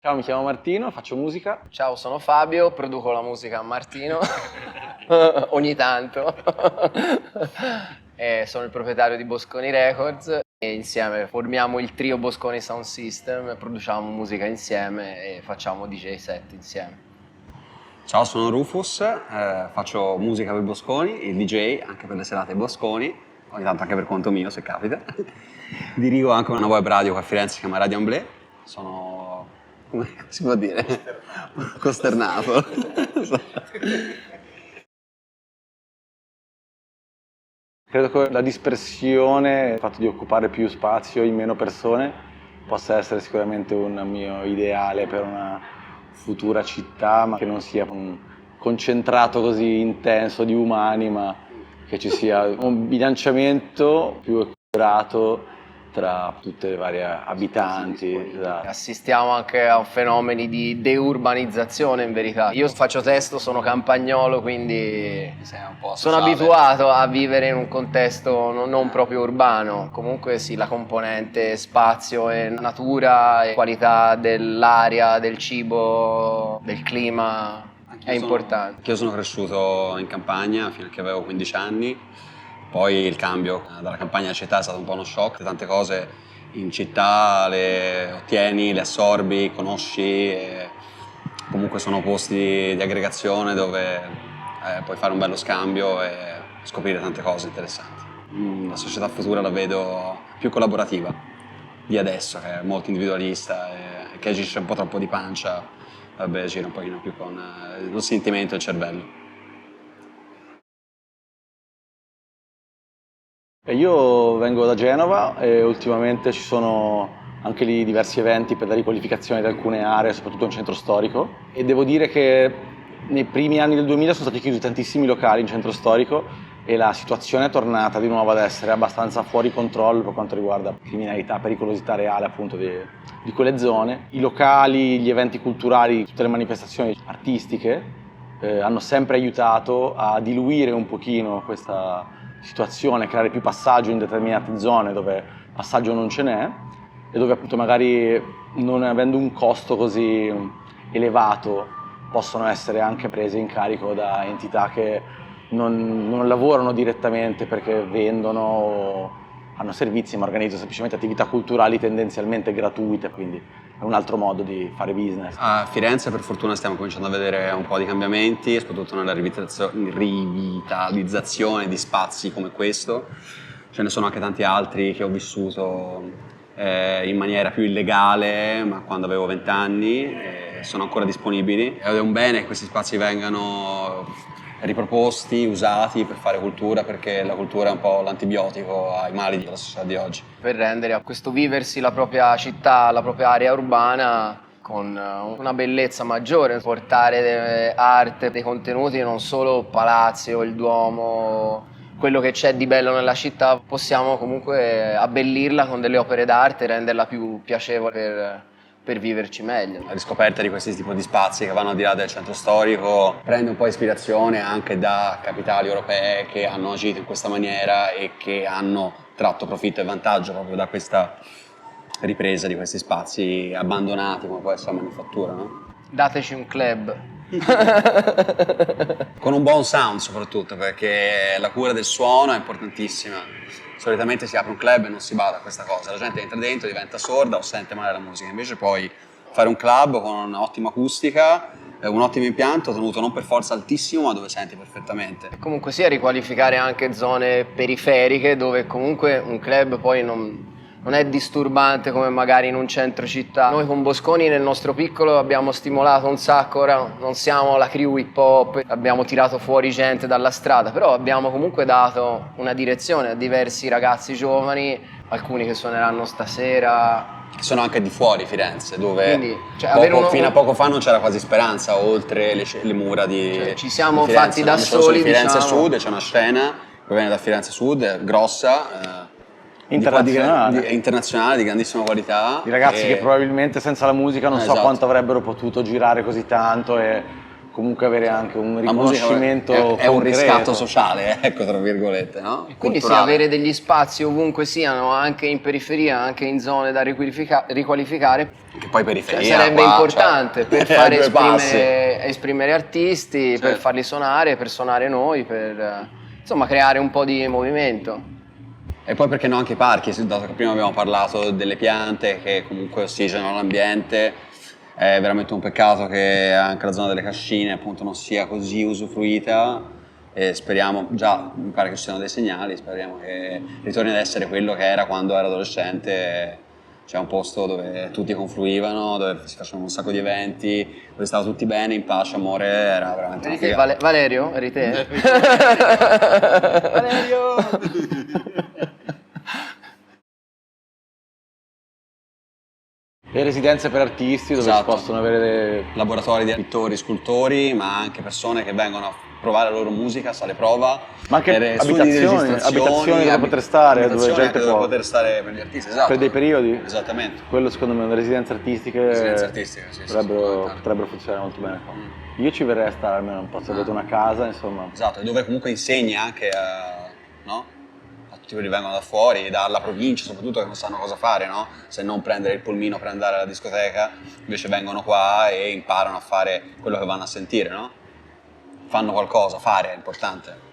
Ciao, mi chiamo Martino, faccio musica. Ciao, sono Fabio, produco la musica a Martino, ogni tanto. E sono il proprietario di Bosconi Records e insieme formiamo il trio Bosconi Sound System, produciamo musica insieme e facciamo DJ set insieme. Ciao, sono Rufus, faccio musica per Bosconi, il DJ anche per le serate Bosconi, ogni tanto anche per conto mio se capita. Dirigo anche una web radio qua a Firenze, si chiama Radio Amblè. Sono, come si può dire? Costernato. Credo che la dispersione, il fatto di occupare più spazio in meno persone, possa essere sicuramente un mio ideale per una futura città, ma che non sia un concentrato così intenso di umani, ma che ci sia un bilanciamento più equilibrato tra tutte le varie abitanti. Esatto. Assistiamo anche a fenomeni di deurbanizzazione in verità. Io faccio testo, sono campagnolo, quindi sono abituato a vivere in un contesto non proprio urbano. Comunque sì, la componente spazio e natura e qualità dell'aria, del cibo, del clima è importante. Io sono cresciuto in campagna fino a che avevo 15 anni. Poi il cambio dalla campagna alla città è stato un po' uno shock, tante cose in città le ottieni, le assorbi, conosci, e comunque sono posti di aggregazione dove puoi fare un bello scambio e scoprire tante cose interessanti. La società futura la vedo più collaborativa di adesso, che è molto individualista e che agisce un po' troppo di pancia, vabbè, gira un pochino più con lo sentimento e il cervello. Io vengo da Genova e ultimamente ci sono anche lì diversi eventi per la riqualificazione di alcune aree, soprattutto in centro storico, e devo dire che nei primi anni del 2000 sono stati chiusi tantissimi locali in centro storico e la situazione è tornata di nuovo ad essere abbastanza fuori controllo per quanto riguarda criminalità, pericolosità reale appunto di quelle zone. I locali, gli eventi culturali, tutte le manifestazioni artistiche hanno sempre aiutato a diluire un pochino questa situazione, creare più passaggio in determinate zone dove passaggio non ce n'è e dove appunto magari non avendo un costo così elevato possono essere anche prese in carico da entità che non lavorano direttamente perché vendono o hanno servizi, ma organizzano semplicemente attività culturali tendenzialmente gratuite, quindi è un altro modo di fare business. A Firenze per fortuna stiamo cominciando a vedere un po' di cambiamenti, soprattutto nella rivitalizzazione di spazi come questo. Ce ne sono anche tanti altri che ho vissuto in maniera più illegale, ma quando avevo 20 anni sono ancora disponibili. Ed è un bene che questi spazi vengano riproposti, usati per fare cultura, perché la cultura è un po' l'antibiotico ai mali della società di oggi. Per rendere a questo viversi la propria città, la propria area urbana con una bellezza maggiore, portare arte, dei contenuti, non solo palazzi o il Duomo, quello che c'è di bello nella città, possiamo comunque abbellirla con delle opere d'arte e renderla più piacevole per viverci meglio. La riscoperta di questi tipi di spazi che vanno al di là del centro storico prende un po' ispirazione anche da capitali europee che hanno agito in questa maniera e che hanno tratto profitto e vantaggio proprio da questa ripresa di questi spazi abbandonati come può essere la manifattura, no? Dateci un club. Con un buon sound soprattutto, perché la cura del suono è importantissima. Solitamente si apre un club e non si bada a questa cosa, la gente entra dentro, diventa sorda o sente male la musica, invece poi fare un club con un'ottima acustica, un ottimo impianto tenuto non per forza altissimo ma dove senti perfettamente. E comunque sia riqualificare anche zone periferiche dove comunque un club poi non è disturbante come magari in un centro città. Noi con Bosconi nel nostro piccolo abbiamo stimolato un sacco, ora non siamo la crew hip hop, abbiamo tirato fuori gente dalla strada, però abbiamo comunque dato una direzione a diversi ragazzi giovani, alcuni che suoneranno stasera. Che sono anche di fuori Firenze, dove Quindi, fino a poco fa non c'era quasi speranza, oltre le mura di ci siamo di Firenze, fatti da no? soli, Firenze diciamo. Sud, c'è una scena che viene da Firenze Sud, grossa, internazionale, di grandissima qualità. Di ragazzi che probabilmente senza la musica non so esatto. quanto avrebbero potuto girare così tanto e comunque avere anche un La musica riconoscimento è un concreto. riscatto sociale, ecco, tra virgolette, no? Quindi sì, Culturale. avere degli spazi ovunque siano, anche in periferia, anche in zone da riqualificare, Che poi periferia sarebbe qua, importante cioè, per fare due passi. esprimere artisti, per Certo. farli suonare, per suonare noi, per insomma creare un po' di movimento. E poi perché no anche i parchi, dato che prima abbiamo parlato delle piante che comunque ossigenano l'ambiente, è veramente un peccato che anche la zona delle cascine appunto non sia così usufruita e speriamo, già mi pare che ci siano dei segnali, speriamo che ritorni ad essere quello che era quando ero adolescente, cioè un posto dove tutti confluivano, dove si facevano un sacco di eventi, dove stavano tutti bene, in pace, amore, era veramente una Eri te, figata. Valerio? Eri te? Le residenze per artisti dove Esatto. si possono avere Laboratori di pittori, scultori, ma anche persone che vengono a provare la loro musica, sale prova, Ma anche per studi di abitazioni registrazioni, dove poter stare, dove abitazioni gente anche dove può- poter stare per gli artisti, esatto. per dei periodi. Esattamente. Quello secondo me le residenze artistiche, Residenze artistiche, sì, sì, fondamentali. potrebbero funzionare molto bene qua. Io ci verrei a stare almeno un po', se avete una casa, insomma. Esatto, e dove comunque insegni anche no? A tutti quelli che vengono da fuori, dalla provincia soprattutto, che non sanno cosa fare, no? Se non prendere il pulmino per andare alla discoteca, invece vengono qua e imparano a fare quello che vanno a sentire, no? Fanno qualcosa, fare è importante.